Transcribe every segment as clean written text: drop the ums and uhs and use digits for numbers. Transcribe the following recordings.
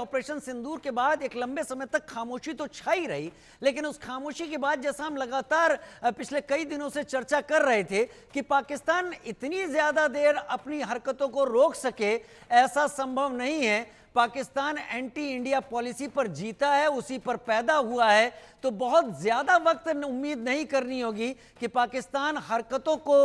Operation सिंदूर के बाद एक लंबे समय तक खामोशी तो छाई रही, लेकिन उस खामोशी के बाद जैसा हम लगातार पिछले कई दिनों से चर्चा कर रहे थे कि पाकिस्तान इतनी ज्यादा देर अपनी हरकतों को रोक सके ऐसा संभव नहीं है। पाकिस्तान एंटी इंडिया पॉलिसी पर जीता है, उसी पर पैदा हुआ है, तो बहुत ज्यादा वक्त उम्मीद नहीं करनी होगी कि पाकिस्तान हरकतों को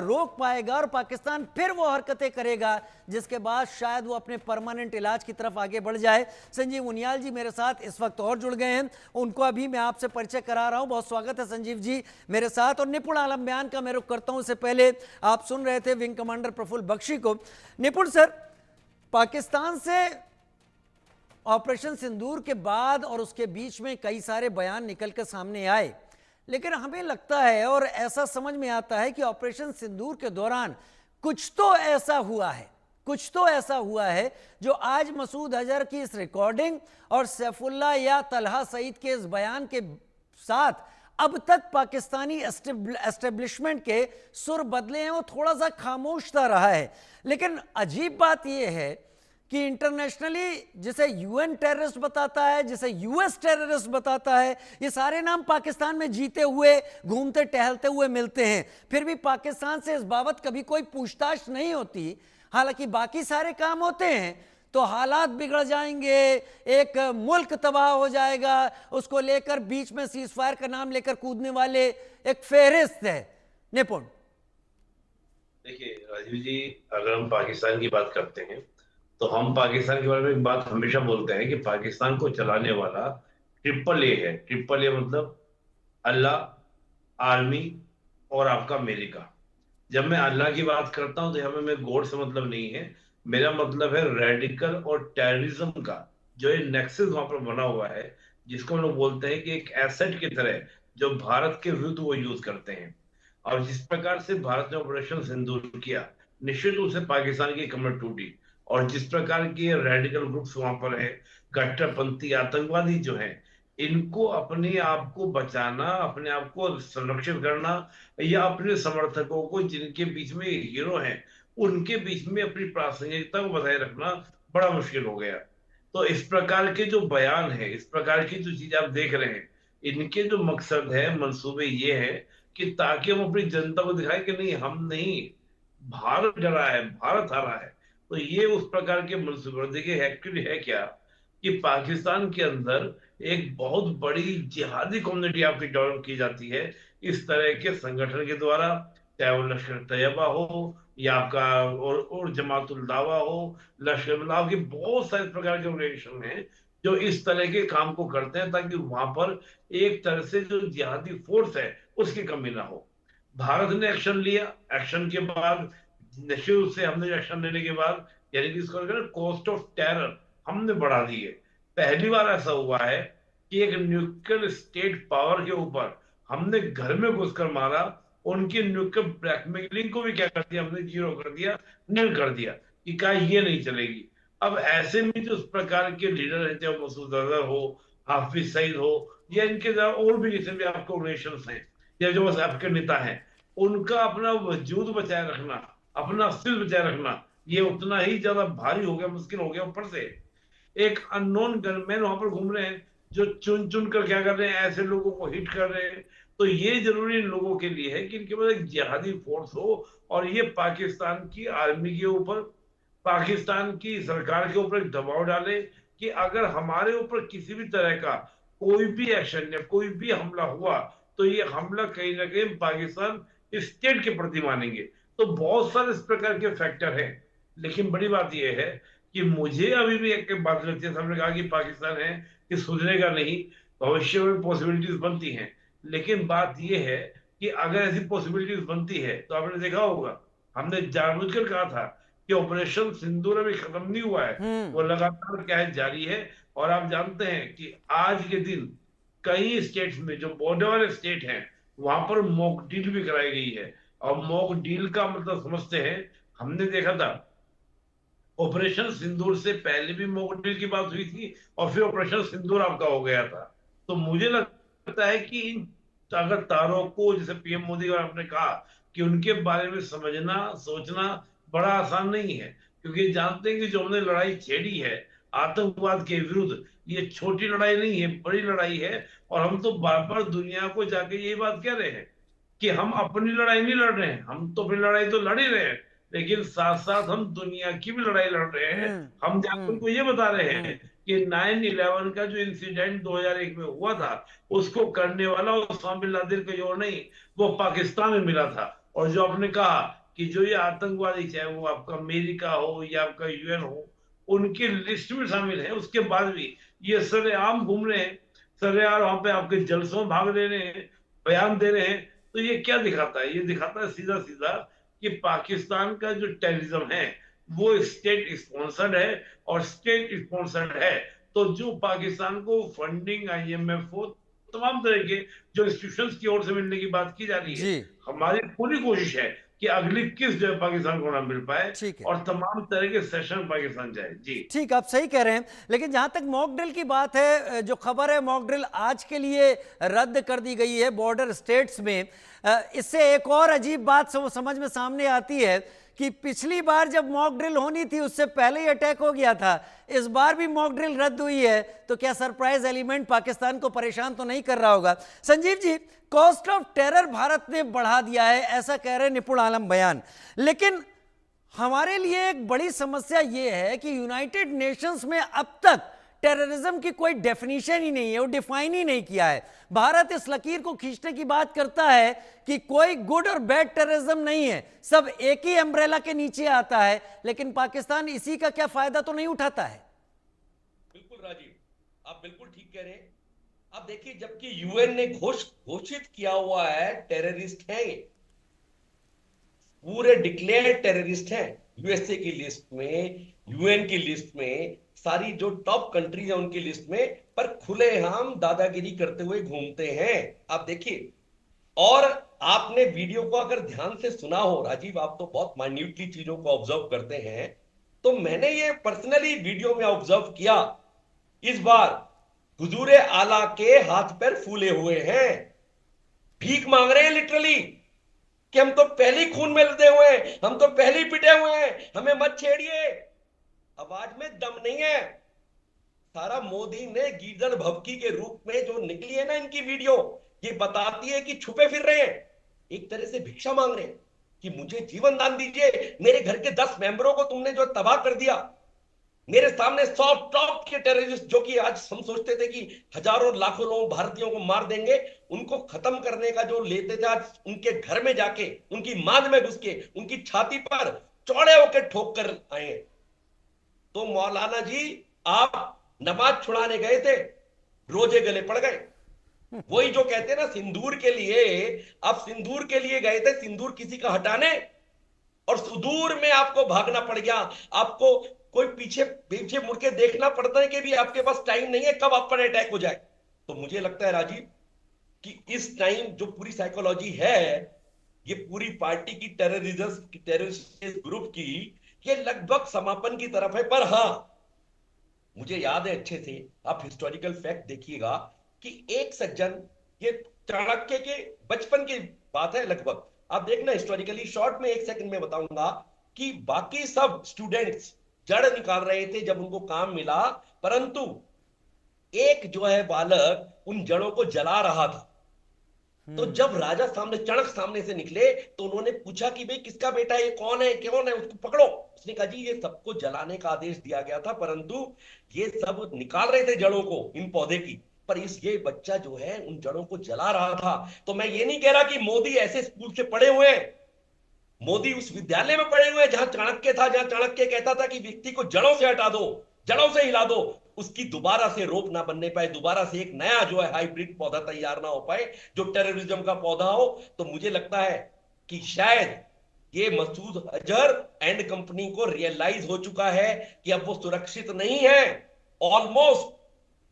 रोक पाएगा और पाकिस्तान फिर वो हरकतें करेगा जिसके बाद शायद वो अपने परमानेंट इलाज की तरफ आगे बढ़ जाए। संजीव उनियाल जी मेरे साथ इस वक्त और जुड़ गए हैं, उनको अभी मैं आपसे परिचय करा रहा हूं। बहुत स्वागत है संजीव जी मेरे साथ। और निपुण आलम बयान का मैं रुख करता हूं। उससे पहले आप सुन रहे थे विंग कमांडर प्रफुल्ल बख्शी को। निपुण सर, पाकिस्तान से ऑपरेशन सिंदूर के बाद और उसके बीच में कई सारे बयान निकल कर सामने आए, लेकिन हमें लगता है और ऐसा समझ में आता है कि ऑपरेशन सिंदूर के दौरान कुछ तो ऐसा हुआ है जो आज मसूद अजहर की इस रिकॉर्डिंग और सैफुल्लाह या तलहा सईद के इस बयान के साथ अब तक पाकिस्तानी एस्टेब्लिशमेंट के सुर बदले हैं, वो थोड़ा सा खामोश सा रहा है। लेकिन अजीब बात यह है कि इंटरनेशनली जिसे यूएन टेररिस्ट बताता है, जिसे यूएस टेररिस्ट बताता है, ये सारे नाम पाकिस्तान में जीते हुए घूमते टहलते हुए मिलते हैं, फिर भी पाकिस्तान से इस बाबत कभी कोई पूछताछ नहीं होती। हालांकि बाकी सारे काम होते हैं तो हालात बिगड़ जाएंगे, एक मुल्क तबाह हो जाएगा, उसको लेकर बीच में सीजफायर का नाम लेकर कूदने वाले एक फेहरिस्त है। निपुण देखिए राजीव जी, अगर हम पाकिस्तान की बात करते हैं तो हम पाकिस्तान के बारे में एक बात हमेशा बोलते हैं कि पाकिस्तान को चलाने वाला ट्रिपल ए है। ट्रिपल ए मतलब अल्लाह, आर्मी और आपका अमेरिका। जब मैं अल्लाह की बात करता हूं तो यहाँ में गॉड से मतलब नहीं है, मेरा मतलब है रेडिकल और टेररिज्म का जो ये नेक्सस वहां पर बना हुआ है, जिसको हम लोग बोलते हैं कि एक एसेट की तरह जो भारत के विरुद्ध वो यूज करते हैं। और जिस प्रकार से भारत ने ऑपरेशन सिंदूर किया, निश्चित रूप से पाकिस्तान की कमर टूटी। और जिस प्रकार के रेडिकल ग्रुप्स वहां पर है, कट्टरपंथी आतंकवादी जो हैं, इनको अपने आप को बचाना, अपने आप को संरक्षित करना या अपने समर्थकों को जिनके बीच में हीरो हैं उनके बीच में अपनी प्रासंगिकता को बनाए रखना बड़ा मुश्किल हो गया। तो इस प्रकार के जो बयान है, इस प्रकार की जो चीज आप देख रहे हैं, इनके जो मकसद है, मंसूबे ये है कि ताकि हम अपनी जनता को दिखाएं कि नहीं, हम नहीं, भारत डरा है, भारत हारा है। तो ये उस प्रकार के मंसूबे। देखिए एक्चुअली है क्या कि पाकिस्तान के अंदर एक बहुत बड़ी जिहादी कम्युनिटी आपकी डेवलप की जाती है इस तरह के संगठन के द्वारा, चाहे वो लश्कर तैयबा हो या आपका और जमातुल दावा हो, लश्कर मतलब की बहुत सारे प्रकार के ऑर्गेनाइजेशन हैं जो इस तरह के काम को करते हैं ताकि वहां पर एक तरह से जो जिहादी फोर्स है उसकी कमी ना हो। भारत ने एक्शन लिया, एक्शन के बाद निश्चित रूप से हमने एक्शन लेने के बाद यानी कि इसको कॉस्ट ऑफ टेरर हमने बढ़ा दी है। पहली बार ऐसा हुआ है कि एक न्यूक्लियर स्टेट पावर के ऊपर हमने घर में घुसकर मारा, उनकी न्यूक्लियर ब्लैकमेलिंग को भी क्या कर दिया, हमने जीरो कर दिया, नील कर दिया कि क्या ये नहीं चलेगी। अब ऐसे में जो उस प्रकार के लीडर रहते हो, मसूद अजहर हो, हाफिज सईद हो, या इनके और भी जितने भी आपके ऑर्गेनाइजेशन हैं या जो बस आपके नेता हैं, उनका अपना वजूद बचाए रखना, अपना अस्तित्व बचाए रखना, ये उतना ही ज्यादा भारी हो गया, मुश्किल हो गया। ऊपर से एक अननोन गनमैन वहां पर घूम रहे हैं जो चुन चुन कर क्या कर रहे हैं, ऐसे लोगों को हिट कर रहे हैं। तो ये जरूरी इन लोगों के लिए है कि इनके पास एक जिहादी फोर्स हो और ये पाकिस्तान की आर्मी के ऊपर, पाकिस्तान की सरकार के ऊपर एक दबाव डाले कि अगर हमारे ऊपर किसी भी तरह का कोई भी एक्शन या कोई भी हमला हुआ तो ये हमला कहीं ना कहीं पाकिस्तान स्टेट के प्रति मानेंगे। तो बहुत सारे इस प्रकार के फैक्टर हैं। लेकिन बड़ी बात यह है कि मुझे अभी भी एक बात लगती है, हमने कहा कि पाकिस्तान है कि सुधरेगा नहीं, भविष्य में पॉसिबिलिटीज बनती हैं। लेकिन बात यह है कि अगर ऐसी पॉसिबिलिटीज बनती है तो आपने देखा होगा, हमने जानबूझकर कहा था कि ऑपरेशन सिंदूर अभी खत्म नहीं हुआ है, वो लगातार क्या है, जारी है। और आप जानते हैं कि आज के दिन कई स्टेट्स में जो बॉर्डर वाले स्टेट हैं वहां पर मॉक ड्रिल भी कराई गई है। और मॉक ड्रिल का मतलब समझते हैं, हमने देखा था ऑपरेशन सिंदूर से पहले भी मॉक ड्रिल की बात हुई थी और फिर ऑपरेशन सिंदूर आपका हो गया था। तो मुझे लगता है कि इन अगर तारों को, जैसे पीएम मोदी और आपने कहा, कि उनके बारे में समझना सोचना बड़ा आसान नहीं है, क्योंकि जानते हैं कि जो हमने लड़ाई छेड़ी है आतंकवाद के विरुद्ध। ये छोटी लड़ाई नहीं है, बड़ी लड़ाई है। और हम तो बार बार दुनिया को जाके यही बात कह रहे हैं कि हम अपनी लड़ाई नहीं लड़ रहे हैं, हम तो अपनी लड़ाई तो लड़ ही रहे हैं, लेकिन साथ साथ हम दुनिया की भी लड़ाई लड़ रहे हैं। हम जाकर हम्म उनको ये बता रहे हम्म हैं कि 9/11 का जो इंसिडेंट 2001 में हुआ था, उसको करने वाला ओसामा बिन लादेन कोई और नहीं, वो पाकिस्तान में मिला था। और जो आपने कहा कि जो ये आतंकवादी, चाहे वो आपका अमेरिका हो या आपका यूएन हो, उनकी लिस्ट में शामिल है, उसके बाद भी ये सरेआम घूम रहे हैं, सरेआम वहां पे आपके जलसों में भाग ले रहे हैं, बयान दे रहे हैं। तो ये क्या दिखाता है? ये दिखाता है सीधा सीधा कि पाकिस्तान का जो टेररिज्म है वो स्टेट स्पॉन्सर्ड है, और स्टेट स्पॉन्सर्ड है तो जो पाकिस्तान को फंडिंग, आईएमएफ हो, तमाम तरह के जो इंस्टीट्यूशंस की ओर से मिलने की बात की जा रही है, जी हमारी पूरी कोशिश है कि अगली किस्त जो है पाकिस्तान को ना मिल पाए, ठीक है। और तमाम तरह के सेशन पाकिस्तान जाए। जी ठीक, आप सही कह रहे हैं, लेकिन जहां तक मॉक ड्रिल की बात है, जो खबर है मॉक ड्रिल आज के लिए रद्द कर दी गई है बॉर्डर स्टेट्स में। इससे एक और अजीब बात वो समझ में सामने आती है कि पिछली बार जब मॉक ड्रिल होनी थी उससे पहले ही अटैक हो गया था, इस बार भी मॉक ड्रिल रद्द हुई है, तो क्या सरप्राइज एलिमेंट पाकिस्तान को परेशान तो नहीं कर रहा होगा? Sanjeev ji, cost of terror Bharat ने बढ़ा दिया है, ऐसा कह रहे निपुण आलम बयान, लेकिन हमारे लिए एक बड़ी समस्या यह है कि यूनाइटेड नेशंस में अब तक टेररिज्म की कोई डेफिनेशन ही नहीं है, वो डिफाइन ही नहीं किया है। भारत इस लकीर को खींचने की बात करता है कि कोई गुड और बैड टेररिज्म नहीं है, सब एक ही अम्ब्रेला के नीचे आता है, लेकिन पाकिस्तान इसी का क्या फायदा तो नहीं उठाता है? बिल्कुल राजीव, आप बिल्कुल ठीक कह रहे हैं। अब देखिए, जबकि यूएन ने घोषित किया हुआ है टेररिस्ट है, पूरे डिक्लेयर्ड टेररिस्ट हैं, यूएसए की लिस्ट में, यूएन की लिस्ट में, सारी जो टॉप कंट्रीज है उनकी लिस्ट में, पर खुलेआम दादागिरी करते हुए घूमते हैं। आप देखिए, और आपने वीडियो को अगर ध्यान से सुना हो राजीव, आप तो बहुत माइन्यूटली चीजों को ऑब्जर्व करते हैं, तो मैंने ये पर्सनली वीडियो में ऑब्जर्व किया, इस बार हुजूरे आला के हाथ पैर फूले हुए हैं, भीख मांग रहे हैं लिटरली कि हम तो पहले ही खून में लदे हुए हैं, हम तो पहले ही पिटे हुए हैं, हमें मत छेड़िए। आवाज में दम नहीं है। सारा मोदी ने गीदड़ भभकी के रूप में जो निकली है ना इनकी वीडियो, ये बताती है कि छुपे फिर रहे हैं, एक तरह से भिक्षा मांग रहे हैं कि मुझे जीवन दान दीजिए, मेरे घर के 10 मेंबरों को तुमने जो तबाह कर दिया, मेरे सामने 100 टॉप के टेररिस्ट जो कि आज हम सोचते थे कि हजारों लाखों लोगों भारतीयों को मार देंगे, उनको खत्म करने का जो लेते थे, आज उनके घर में जाके, उनकी मांद में घुस के, उनकी छाती पर चौड़े होकर ठोक कर आए हैं। तो मौलाना जी, आप नमाज छुड़ाने गए थे, रोजे गले पड़ गए। वही जो कहते हैं ना सिंदूर के लिए, आप सिंदूर के लिए गए थे, सिंदूर किसी का हटाने, और सुदूर में आपको भागना पड़ गया। आपको कोई पीछे पीछे मुड़ के देखना पड़ता है कि भी आपके पास टाइम नहीं है कब आप पर अटैक हो जाए। तो मुझे लगता है राजीव कि इस टाइम जो पूरी साइकोलॉजी है, ये पूरी पार्टी की टेररिस्ट ग्रुप की, ये लगभग समापन की तरफ है। पर हां, मुझे याद है अच्छे से, आप हिस्टोरिकल फैक्ट देखिएगा कि एक सज्जन, ये चाणक्य के बचपन की बात है लगभग, आप देखना हिस्टोरिकली, शॉर्ट में 1 सेकंड में बताऊंगा कि बाकी सब स्टूडेंट्स जड़ निकाल रहे थे जब उनको काम मिला, परंतु एक जो है बालक उन जड़ों को जला रहा था। तो जब राजा सामने, चणक सामने से निकले, तो उन्होंने पूछा कि भाई किसका बेटा है, ये कौन है, कौन है, उसको पकड़ो। उसने कहा जी ये सबको जलाने का आदेश दिया गया था, परंतु ये सब निकाल रहे थे जड़ों को इन पौधे की, पर ये बच्चा जो है उन जड़ों को जला रहा था। तो मैं ये नहीं कह रहा कि मोदी ऐसे स्कूल से पढ़े हुए हैं, मोदी उस विद्यालय में पढ़े हुए हैं जहां चाणक्य था, जहां चाणक्य कहता था कि व्यक्ति को जड़ों से हटा दो, जड़ों से हिला दो, उसकी दोबारा से रोप ना बनने पाए, दोबारा से एक नया जो है हाइब्रिड पौधा तैयार ना हो पाए जो टेररिज्म का पौधा हो। तो मुझे लगता है कि शायद ये मसूद अजहर एंड कंपनी को रियलाइज हो चुका है कि अब वो सुरक्षित नहीं है, ऑलमोस्ट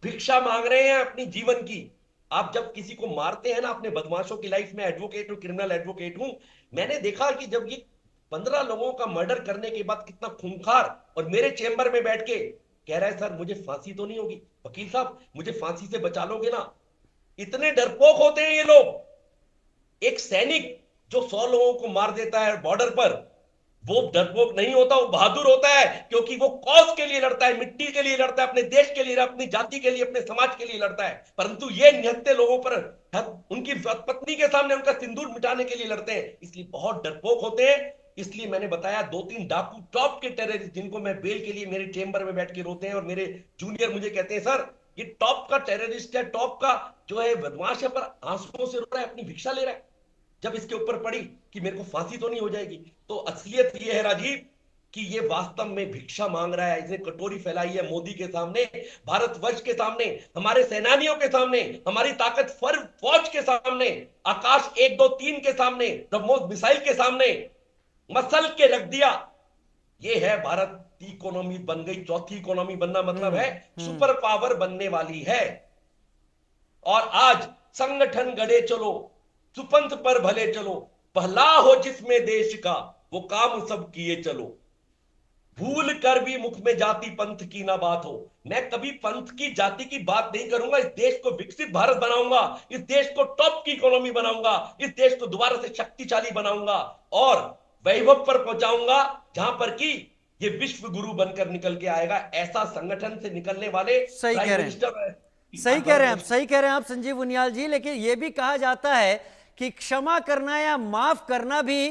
भिक्षा मांग रहे हैं अपनी जीवन की। आप जब किसी को मारते हैं ना, अपने बदमाशों की लाइफ में, एडवोकेट हूं, क्रिमिनल एडवोकेट हूं, मैंने देखा कि जब ये 15 लोगों का मर्डर करने के बाद कितना खूंखार, और मेरे चेंबर में बैठ के कह रहा है सर मुझे फांसी तो नहीं होगी, वकील साहब मुझे फांसी से बचा लोगे ना। इतने डरपोक होते हैं ये लोग। एक सैनिक जो 100 लोगों को मार देता है बॉर्डर पर, वो डरपोक नहीं होता, वो बहादुर होता है, क्योंकि वो कॉज के लिए लड़ता है, मिट्टी के लिए लड़ता है, अपने देश के लिए, अपनी जाति के लिए, अपने समाज के लिए लड़ता है। परंतु ये निहत्थे लोगों पर उनकी पत्नी के सामने उनका सिंदूर मिटाने के लिए लड़ते हैं, इसलिए बहुत डरपोक होते हैं। इसलिए मैंने बताया 2-3 डाकू टॉप के टेररिस्ट जिनको मैं बेल के लिए मेरे चेंबर में बैठ के रोते हैं, और मेरे जूनियर मुझे कहते हैं सर ये टॉप का टेररिस्ट है, टॉप का जो है बदमाश है, पर आंसुओं से रो रहा है, अपनी भिक्षा ले रहा है। जब इसके ऊपर पड़ी कि मेरे को फांसी तो नहीं हो जाएगी, तो असलियत ये है राजीव कि ये वास्तव में भिक्षा मांग रहा है। इसने कटोरी फैलाई है मोदी के सामने, भारतवर्ष के सामने, हमारे सेनानियों के सामने, हमारी ताकतवर फौज के सामने, आकाश 1, 2, 3 के सामने, ब्रह्मोस मिसाइल के सामने मसल के रख दिया। ये है भारत की इकोनॉमी बन गई, चौथी इकोनॉमी बनना मतलब है सुपर पावर बनने वाली है। और आज संगठन गढ़े चलो, सुपंथ पर भले चलो, पहला हो जिसमें देश का वो काम सब किए चलो, भूल कर भी मुख में जाति पंथ की ना बात हो। मैं कभी पंथ की जाति की बात नहीं करूंगा। इस देश को विकसित भारत बनाऊंगा, इस देश को टॉप की इकोनॉमी बनाऊंगा, इस देश को दोबारा से शक्तिशाली बनाऊंगा और वैभव पर पहुंचाऊंगा, जहां पर कि ये विश्व गुरु बनकर निकल के आएगा। ऐसा संगठन से निकलने वाले सही कह रहे हैं, सही कह रहे हैं आप, सही कह रहे हैं आप संजीव उनियाल जी। लेकिन यह भी कहा जाता है कि क्षमा करना या माफ करना भी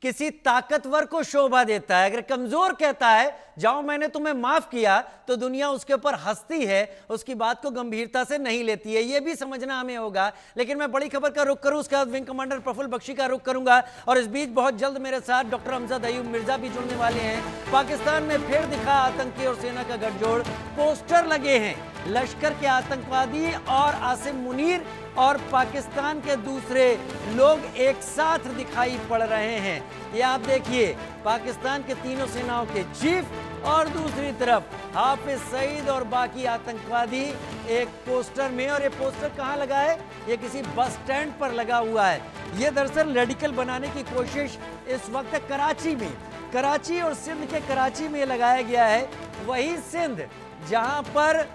किसी ताकतवर को शोभा देता है। अगर कमजोर कहता है जाओ मैंने तुम्हें माफ किया, तो दुनिया उसके ऊपर हंसती है, उसकी बात को गंभीरता से नहीं लेती है। यह भी समझना हमें होगा। लेकिन मैं बड़ी खबर का रुख करूं, उसके बाद विंग कमांडर प्रफुल्ल बख्शी का रुख करूंगा, और इस बीच बहुत जल्द मेरे साथ डॉक्टर अमजद अयूब मिर्जा भी जुड़ने वाले हैं। पाकिस्तान में फिर दिखा आतंकी और सेना का गठजोड़, पोस्टर लगे हैं लश्कर के आतंकवादी और आसिम मुनीर और पाकिस्तान के दूसरे लोग एक साथ दिखाई पड़ रहे हैं। ये आप देखिए, पाकिस्तान के तीनों सेनाओं के चीफ और दूसरी तरफ हाफिज सईद और बाकी आतंकवादी एक पोस्टर में। और ये पोस्टर कहाँ लगा है? ये किसी बस स्टैंड पर लगा हुआ है। ये दरअसल रेडिकल बनाने की कोशिश इस वक्त कराची में, कराची और सिंध के कराची में लगाया गया है। वही सिंध जहां पर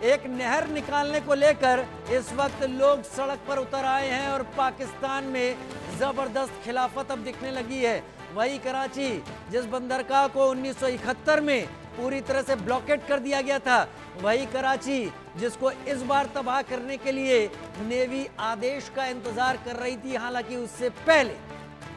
एक नहर निकालने को लेकर इस वक्त लोग सड़क पर उतर आए हैं और पाकिस्तान में जबरदस्त खिलाफत अब दिखने लगी है। वही कराची जिस बंदरगाह को 1971 में पूरी तरह से ब्लॉकेट कर दिया गया था, वही कराची जिसको इस बार तबाह करने के लिए नेवी आदेश का इंतजार कर रही थी। हालांकि उससे पहले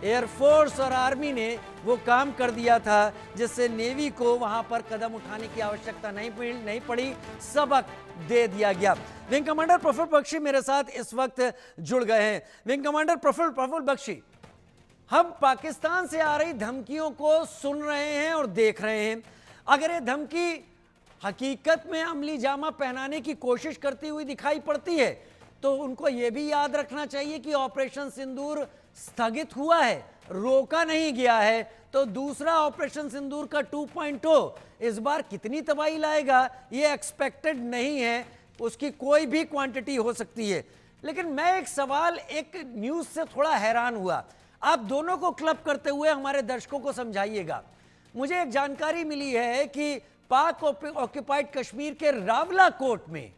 एयरफोर्स और आर्मी ने वो काम कर दिया था जिससे नेवी को वहां पर कदम उठाने की आवश्यकता नहीं पड़ी, सबक दे दिया गया। विंग कमांडर प्रफुल्ल बख्शी मेरे साथ इस वक्त जुड़ गए हैं। विंग कमांडर प्रफुल्ल बख्शी, हम पाकिस्तान से आ रही धमकियों को सुन रहे हैं और देख रहे हैं। अगर ये धमकी हकीकत में अमली जामा पहनाने की कोशिश करती हुई दिखाई पड़ती है, तो उनको यह भी याद रखना चाहिए कि ऑपरेशन सिंदूर स्थगित हुआ है, रोका नहीं गया है। तो दूसरा ऑपरेशन सिंदूर का 2.0 इस बार कितनी तबाही लाएगा ये एक्सपेक्टेड नहीं है, उसकी कोई भी क्वांटिटी हो सकती है। लेकिन मैं एक सवाल, एक न्यूज से थोड़ा हैरान हुआ। आप दोनों को क्लब करते हुए हमारे दर्शकों को समझाइएगा। मुझे एक जानकारी मिली है कि पाक ऑक्युपाइड कश्मीर के रावलाकोट में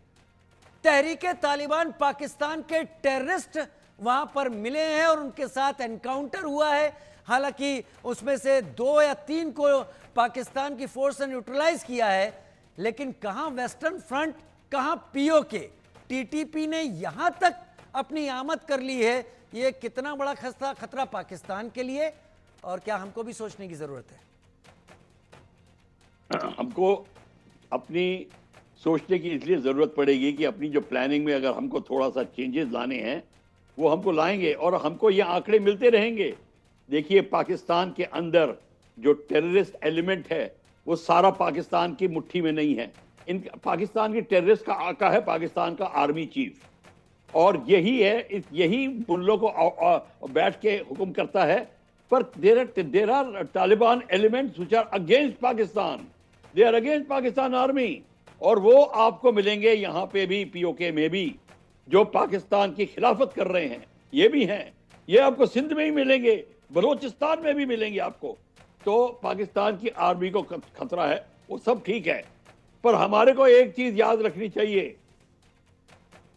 तहरीके तालिबान पाकिस्तान के टेररिस्ट वहां पर मिले हैं और उनके साथ एनकाउंटर हुआ है। हालांकि उसमें से 2 या 3 को पाकिस्तान की फोर्स ने न्यूट्रलाइज किया है, लेकिन कहां वेस्टर्न फ्रंट, कहां पीओके, टीटीपी ने यहां तक अपनी आमद कर ली है। ये कितना बड़ा खतरा पाकिस्तान के लिए, और क्या हमको भी सोचने की जरूरत है? हमको अपनी सोचने की इसलिए ज़रूरत पड़ेगी कि अपनी जो प्लानिंग में अगर हमको थोड़ा सा चेंजेस लाने हैं वो हमको लाएंगे, और हमको ये आंकड़े मिलते रहेंगे। देखिए, पाकिस्तान के अंदर जो टेररिस्ट एलिमेंट है वो सारा पाकिस्तान की मुट्ठी में नहीं है। इन पाकिस्तान की टेररिस्ट का आका है पाकिस्तान का आर्मी चीफ, और यही है, यही मुल्लों को बैठ के हुक्म करता है। पर there are Taliban elements which are against Pakistan, they are against Pakistan army, और वो आपको मिलेंगे यहाँ पे भी, पीओके में भी, जो पाकिस्तान की खिलाफत कर रहे हैं, ये भी हैं। ये आपको सिंध में ही मिलेंगे, बलोचिस्तान में भी मिलेंगे आपको। तो पाकिस्तान की आर्मी को खतरा है, वो सब ठीक है, पर हमारे को एक चीज याद रखनी चाहिए।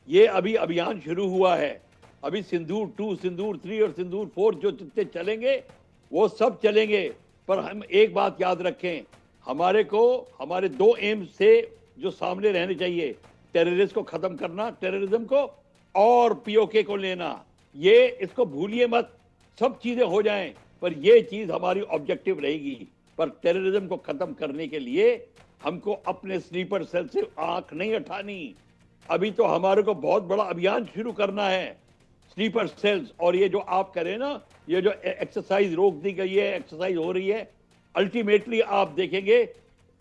ये अभी अभियान शुरू हुआ है, अभी सिंदूर 2, सिंदूर 3 और सिंदूर 4 जो जितने चलेंगे वो सब चलेंगे। पर हम एक बात याद रखें, हमारे दो एम से जो सामने रहने चाहिए, टेररिस्ट को खत्म करना, टेररिज्म को, और पीओके को लेना। ये इसको भूलिए मत, सब चीजें हो जाएं पर ये चीज हमारी ऑब्जेक्टिव रहेगी। पर टेररिज्म को खत्म करने के लिए हमको अपने स्लीपर सेल से आंख नहीं उठानी। अभी तो हमारे को बहुत बड़ा अभियान शुरू करना है, स्लीपर सेल्स। और ये जो आप करें ना, ये जो एक्सरसाइज रोक दी गई है, एक्सरसाइज हो रही है, अल्टीमेटली आप देखेंगे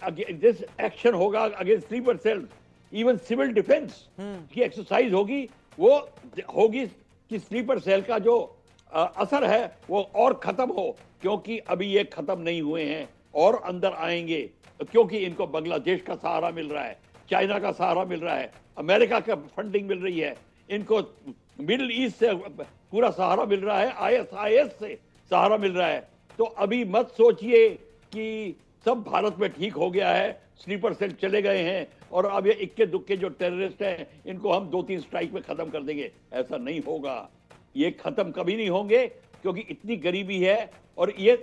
दिस एक्शन होगा against sleeper cells. Even civil defence की एक्सरसाइज होगी, वो होगी कि स्लीपर सेल का जो असर है वो और खत्म हो, क्योंकि अभी ये खत्म नहीं हुए हैं और अंदर आएंगे, क्योंकि इनको बांग्लादेश का सहारा मिल रहा है, चाइना का सहारा मिल रहा है, अमेरिका का फंडिंग मिल रही है, इनको मिडिल ईस्ट से पूरा सहारा मिल रहा है, आईएसआईएस से सहारा मिल रहा है। तो अभी मत सोचिए कि सब भारत में ठीक हो गया है, स्लीपर सेल चले गए हैं और अब ये इक्के दुक्के जो टेररिस्ट हैं इनको हम 2-3 स्ट्राइक में खत्म कर देंगे। ऐसा नहीं होगा, ये खत्म कभी नहीं होंगे, क्योंकि इतनी गरीबी है। और ये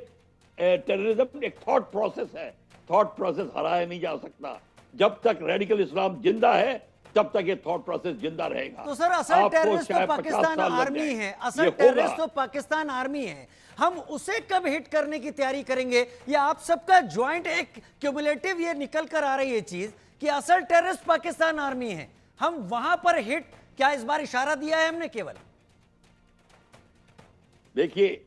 टेररिज्म एक थॉट प्रोसेस है, थॉट प्रोसेस हराया नहीं जा सकता। जब तक रेडिकल इस्लाम जिंदा है तब तक ये थॉट प्रोसेस जिंदा रहेगा। तो सर असल टेररिस्ट तो पाकिस्तान आर्मी है, असल टेररिस्ट तो पाकिस्तान आर्मी है, हम उसे कब हिट करने की तैयारी करेंगे? या आप सबका ज्वाइंट एक क्यूमुलेटिव ये निकल कर आ रही है चीज कि असल टेररिस्ट पाकिस्तान आर्मी है, हम वहां पर हिट, क्या इस बार इशारा दिया है हमने केवल? देखिए,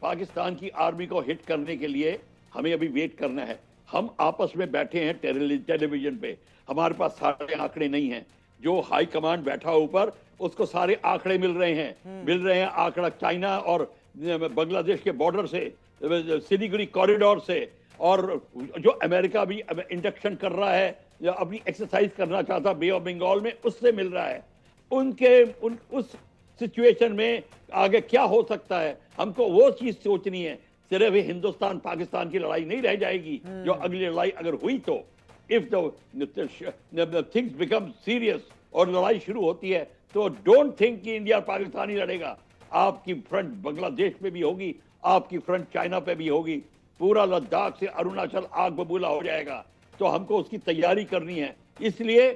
पाकिस्तान की आर्मी को हिट करने के लिए हमें अभी वेट करना है। हम आपस में बैठे हैं टेलीविजन पे, हमारे पास सारे आंकड़े नहीं हैं। जो हाई कमांड बैठा ऊपर उसको सारे आंकड़े मिल रहे हैं आंकड़ा चाइना और बांग्लादेश के बॉर्डर से, सिलीगुड़ी कॉरिडोर से, और जो अमेरिका भी इंडक्शन कर रहा है या अपनी एक्सरसाइज करना चाहता बे ऑफ बंगाल में, उससे मिल रहा है। उस सिचुएशन में आगे क्या हो सकता है, हमको वो चीज सोचनी है। सिर्फ हिंदुस्तान पाकिस्तान की लड़ाई नहीं रह जाएगी, जो अगली लड़ाई अगर हुई तो if the things become serious और लड़ाई शुरू होती है तो डोंट थिंक कि इंडिया पाकिस्तान ही लड़ेगा। आपकी फ्रंट बांग्लादेश पे भी होगी, आपकी फ्रंट चाइना पे भी होगी, पूरा लद्दाख से अरुणाचल आग बबूला हो जाएगा। तो हमको उसकी तैयारी करनी है। इसलिए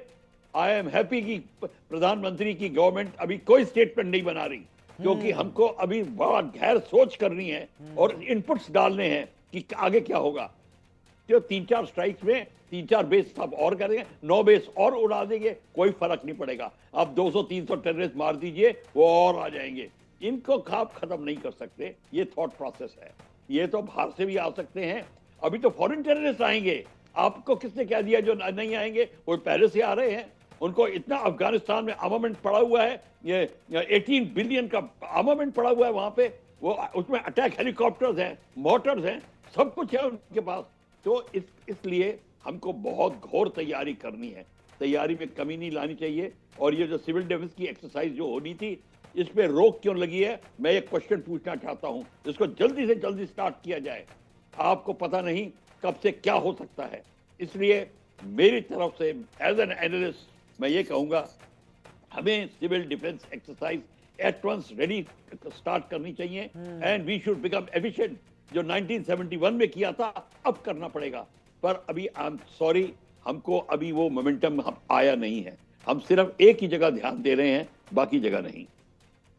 आई एम हैप्पी कि प्रधानमंत्री की गवर्नमेंट अभी कोई स्टेटमेंट नहीं बना रही, क्योंकि हमको अभी बड़ा गहर सोच करनी है और इनपुट्स डालने हैं कि आगे क्या होगा। तो 3-4 स्ट्राइक्स में 3-4 बेस सब और करेंगे, 9 बेस और उड़ा देंगे, कोई फर्क नहीं पड़ेगा। आप 200-300 टेररिस्ट मार दीजिए, वो और आ जाएंगे। इनको आप खत्म नहीं कर सकते, ये थॉट प्रोसेस है। ये तो बाहर से भी आ सकते हैं, अभी तो फॉरेन टेररिस्ट आएंगे। आपको किसने कह दिया जो नहीं आएंगे? वो पहले से आ रहे हैं। उनको इतना अफगानिस्तान में आर्मामेंट पड़ा हुआ है, ये 18 बिलियन का आर्मामेंट पड़ा हुआ है वहां पे, वो उसमें अटैक हेलीकॉप्टर्स हैं, मोटर्स हैं, सब कुछ है उनके पास। तो इसलिए हमको बहुत घोर तैयारी करनी है, तैयारी में कमी नहीं लानी चाहिए। और ये जो सिविल डिफेंस की एक्सरसाइज जो होनी थी, इस पे रोक क्यों लगी है? मैं एक क्वेश्चन पूछना चाहता हूं, इसको जल्दी से जल्दी स्टार्ट किया जाए। आपको पता नहीं कब से क्या हो सकता है। इसलिए मेरी तरफ से एज एन एनालिस्ट मैं ये कहूंगा, हमें civil defence exercise at once ready start करनी चाहिए and we should become efficient. जो 1971 में किया था अब करना पड़ेगा। पर अभी आई एम सॉरी, हमको अभी वो मोमेंटम आया नहीं है। हम सिर्फ एक ही जगह ध्यान दे रहे हैं, बाकी जगह नहीं।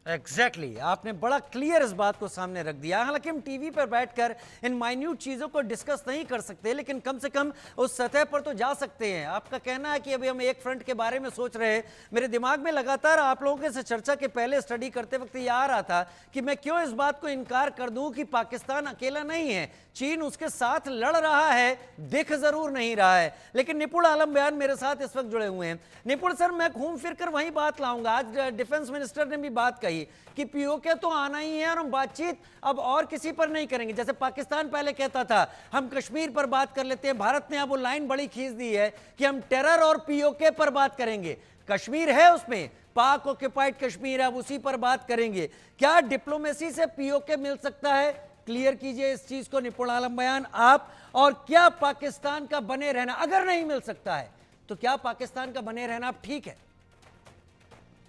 एग्जैक्टली आपने बड़ा क्लियर इस बात को सामने रख दिया। हालांकि हम टीवी पर बैठकर इन माइन्यूट चीज़ों को डिस्कस नहीं कर सकते, लेकिन कम से कम उस सतह पर तो जा सकते हैं। आपका कहना है कि अभी हम एक फ्रंट के बारे में सोच रहे हैं। मेरे दिमाग में लगातार आप लोगों से चर्चा के पहले स्टडी करते वक्त ये आ रहा था कि मैं क्यों इस बात को इनकार कर दूं कि पाकिस्तान अकेला नहीं है, चीन उसके साथ लड़ रहा है, दिख जरूर नहीं रहा है। लेकिन निपुण आलम बयान मेरे साथ इस वक्त जुड़े हुए हैं। निपुण सर, मैं घूम फिर कर वही बात लाऊंगा। आज डिफेंस मिनिस्टर ने भी बात कही कि पीओके तो आना ही है और हम बातचीत अब और किसी पर नहीं करेंगे। जैसे पाकिस्तान पहले कहता था हम कश्मीर पर बात कर लेते हैं, भारत ने अब वो लाइन बड़ी खींच दी है कि हम टेरर और पीओके पर बात करेंगे। कश्मीर है उसमें, पाक ऑक्युपाइड कश्मीर है, अब उसी पर बात करेंगे। क्या डिप्लोमेसी से पीओके मिल सकता है? क्लियर कीजिए इस चीज को निपुण आलम बयान आप। और क्या पाकिस्तान का बने रहना, अगर नहीं मिल सकता है तो क्या पाकिस्तान का बने रहना अब ठीक है?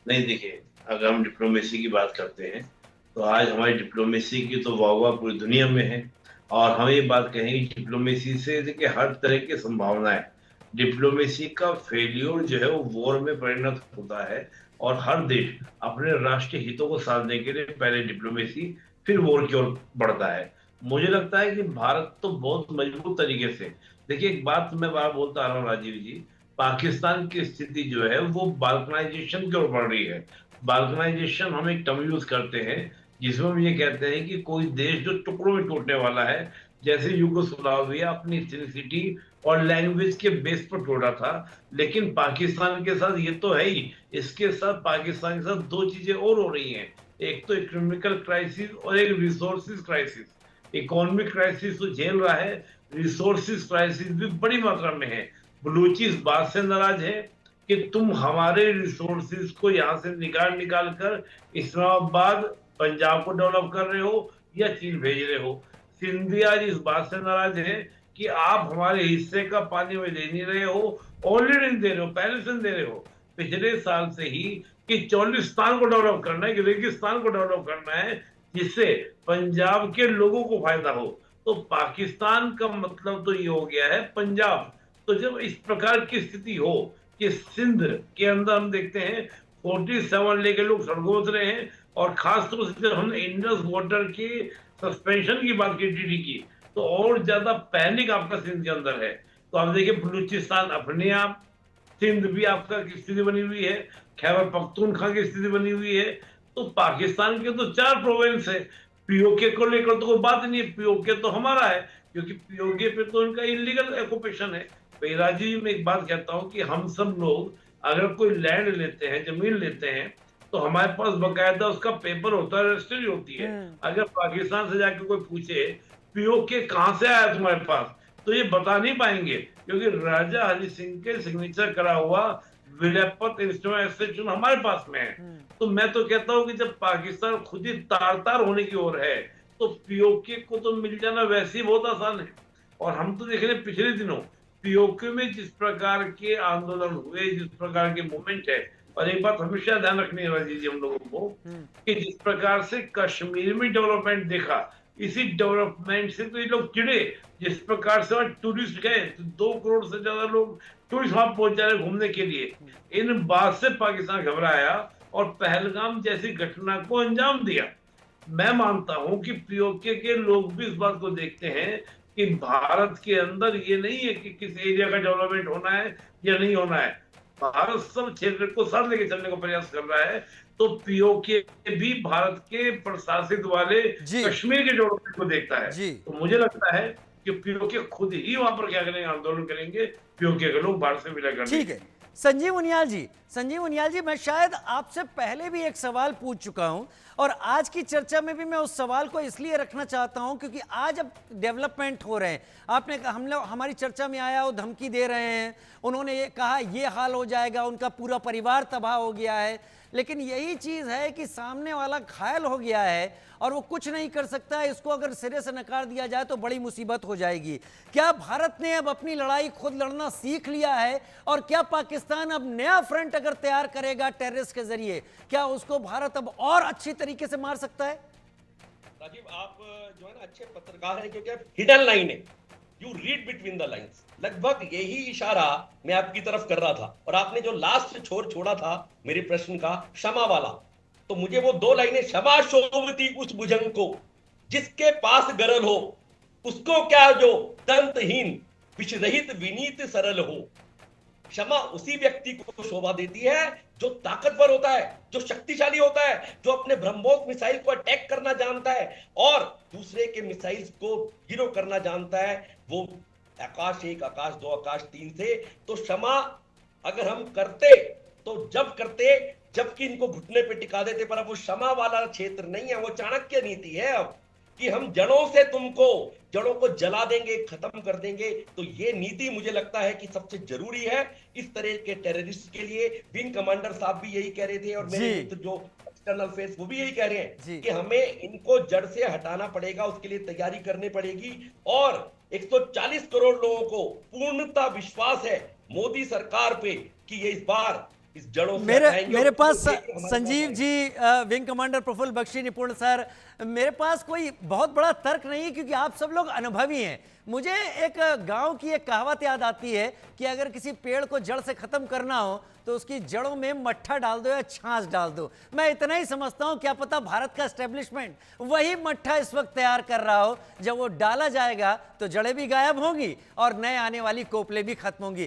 नहीं, देखिए, अगर हम डिप्लोमेसी की बात करते हैं तो आज हमारी डिप्लोमेसी की तो वाह पूरी दुनिया में है। और हम ये बात कहेंगे डिप्लोमेसी से देखिए हर तरह की संभावना है। डिप्लोमेसी का फेल्योर जो है वो वॉर में परिणत होता है, और हर देश अपने राष्ट्रीय हितों को साधने के लिए पहले डिप्लोमेसी फिर वॉर की ओर बढ़ता है। मुझे लगता है कि भारत तो बहुत मजबूत तरीके से, देखिए एक बात मैं बार बोलता आ रहा हूँ राजीव जी, पाकिस्तान की स्थिति जो है वो बाल्कनाइजेशन की ओर बढ़ रही है। बाल्कनाइजेशन हम एक टर्म यूज करते हैं जिसमें हम ये कहते हैं कि कोई देश जो टुकड़ों में टूटने वाला है, जैसे यूगोस्लाविया अपनी इथनिसिटी और लैंग्वेज के बेस पर टूटा था, लेकिन पाकिस्तान के साथ ये तो है ही, इसके साथ पाकिस्तान के साथ दो चीजें और हो रही हैं। एक तो इकोनॉमिकल क्राइसिस और एक रिसोर्सिस क्राइसिस। इकोनॉमिक क्राइसिस तो झेल रहा है, रिसोर्सिस क्राइसिस भी बड़ी मात्रा में है। बलूची इस बात से नाराज है कि तुम हमारे रिसोर्सिस को यहाँ से निकाल कर इस्लामाबाद पंजाब को डेवलप कर रहे हो या चीन भेज रहे हो। सिंधी आज इस बात से नाराज है कि आप हमारे हिस्से का पानी में दे नहीं रहे हो, ऑलरेडी दे रहे हो, पहले से दे रहे हो पिछले साल से ही, कि चौलिस्तान को डेवलप करना है, कि रेगिस्तान को डेवलप करना है, जिससे पंजाब के लोगों को फायदा हो। तो पाकिस्तान का मतलब तो ये हो गया है पंजाब। तो जब इस प्रकार की स्थिति हो कि सिंध के अंदर हम देखते हैं 47 लेके लोग सड़कों उतरे हैं, और खास तौर से जब हमने इंडस वाटर की सस्पेंशन की बात की टीडी की, तो और ज्यादा पैनिक आपका सिंध के अंदर है। तो आप देखिए बलूचिस्तान अपने आप, सिंध भी आपका स्थिति बनी हुई है, खैबर पख्तूनख्वा की स्थिति बनी हुई है। तो पाकिस्तान के तो 4 प्रोविंस है, पीओके को लेकर तो कोई बात नहीं है, पीओके तो हमारा है, क्योंकि पीओके पे तो उनका इलीगल ऑक्यूपेशन है। राजीव में एक बात कहता हूँ कि हम सब लोग अगर कोई लैंड लेते हैं, जमीन लेते हैं, तो हमारे पास बकायदा उसका पेपर होता है, रजिस्ट्री होती है। अगर पाकिस्तान से जाकर कोई पूछे पीओके कहां से आया तुम्हारे पास, तो ये बता नहीं पाएंगे, क्योंकि राजा हरि सिंह के सिग्नेचर करा हुआ विलयपत्र इंस्ट्रूमेंट हमारे पास में है। तो मैं तो कहता हूँ कि जब पाकिस्तान खुद ही तार होने की ओर है, तो पीओके को तो मिल जाना वैसे ही बहुत आसान है। और हम तो देख रहे हैं पिछले दिनों पीओके में जिस प्रकार के आंदोलन हुए, जिस प्रकार के मूवमेंट है, और एक बात हमेशा ध्यान रखनी है राजीव जी हम लोगों को, कि जिस प्रकार से कश्मीर में डेवलपमेंट देखा, इसी डेवलपमेंट से तो ये लोग चिड़े। जिस प्रकार से वहां टूरिस्ट गए, तो 2 करोड़ से ज्यादा लोग टूरिस्ट वहां पहुंच जा रहे घूमने के लिए। इन बात से पाकिस्तान घबराया और पहलगाम जैसी घटना को अंजाम दिया। मैं मानता हूं कि पीओके के लोग भी इस बात को देखते हैं कि भारत के अंदर ये नहीं है कि किस एरिया का डेवलपमेंट होना है या नहीं होना है, भारत सब क्षेत्र को साथ लेके चलने का प्रयास कर रहा है। तो पीओके भी भारत के प्रशासित वाले कश्मीर के डेवलपमेंट को देखता है। तो मुझे लगता है कि पीओके खुद ही वहां पर क्या करेंगे, आंदोलन करेंगे, पीओके के लोग भारत से विलय करेंगे। ठीक है संजीव उनियाल जी, मैं शायद आपसे पहले भी एक सवाल पूछ चुका हूं, और आज की चर्चा में भी मैं उस सवाल को इसलिए रखना चाहता हूं क्योंकि आज अब डेवलपमेंट हो रहे हैं। आपने कहा, हम लोग हमारी चर्चा में आया, वो धमकी दे रहे हैं, उन्होंने ये कहा ये हाल हो जाएगा, उनका पूरा परिवार तबाह हो गया है। लेकिन यही चीज है कि सामने वाला घायल हो गया है और वो कुछ नहीं कर सकता है, इसको अगर सिरे से नकार दिया जाए तो बड़ी मुसीबत हो जाएगी। क्या भारत ने अब अपनी लड़ाई खुद लड़ना सीख लिया है, और क्या पाकिस्तान अब नया फ्रंट अगर तैयार करेगा टेररिस्ट के जरिए, क्या उसको भारत अब और अच्छी तरीके से मार सकता है? राजीव, आप जो है ना अच्छे पत्रकार हैं, क्योंकि आप हिडन लाइन है, you read between the lines. लगभग यही इशारा मैं आपकी तरफ कर रहा था, और आपने जो लास्ट छोर छोड़ा था मेरे प्रश्न का, क्षमा वाला, तो मुझे वो 2 लाइनें, क्षमा शोभती उस भुजंग को जिसके पास गरल हो, उसको क्या जो दंतहीन विषरहित विनीत सरल हो। क्षमा उसी व्यक्ति को शोभा देती है जो ताकतवर होता है, जो शक्तिशाली होता है, जो अपने ब्रह्मोस मिसाइल को अटैक करना जानता है और दूसरे के मिसाइल्स को जीरो करना जानता है। वो आकाश 1, आकाश 2, आकाश 3 से। तो क्षमा अगर हम करते तो जब करते जबकि इनको घुटने पे टिका देते, पर अब वो क्षमा वाला क्षेत्र नहीं है, वो चाणक्य नीति है अब, कि हम जड़ों से जड़ों को जला देंगे, खत्म कर देंगे। तो ये नीति मुझे लगता है कि सबसे जरूरी है इस तरह के टेररिस्ट के लिए। विंग कमांडर साहब भी यही कह रहे थे, और मेरे मित्र जो एक्सटर्नल अफेयर्स वो भी यही कह रहे हैं कि हमें इनको जड़ से हटाना पड़ेगा, उसके लिए तैयारी करनी पड़ेगी। और 140 करोड़ लोगों को पूर्णतः विश्वास है मोदी सरकार पे कि ये इस बार इस जड़ों से मेरे हटाएंगे मेरे और पास उसको लेके हमारे संजीव साथ जी, विंग कमांडर प्रफुल्ल बख्शी निपुण सर, मेरे पास कोई बहुत बड़ा तर्क नहीं है क्योंकि आप सब लोग अनुभवी हैं। मुझे एक गांव की एक कहावत याद आती है कि अगर किसी पेड़ को जड़ से खत्म करना हो तो उसकी जड़ों में मट्ठा डाल दो या छाछ डाल दो। मैं इतना ही समझता हूं, क्या पता भारत का एस्टेब्लिशमेंट वही मट्ठा इस वक्त तैयार कर रहा हो। जब वो डाला जाएगा तो जड़ें भी गायब होंगी और नए आने वाली कोपले भी खत्म होंगी।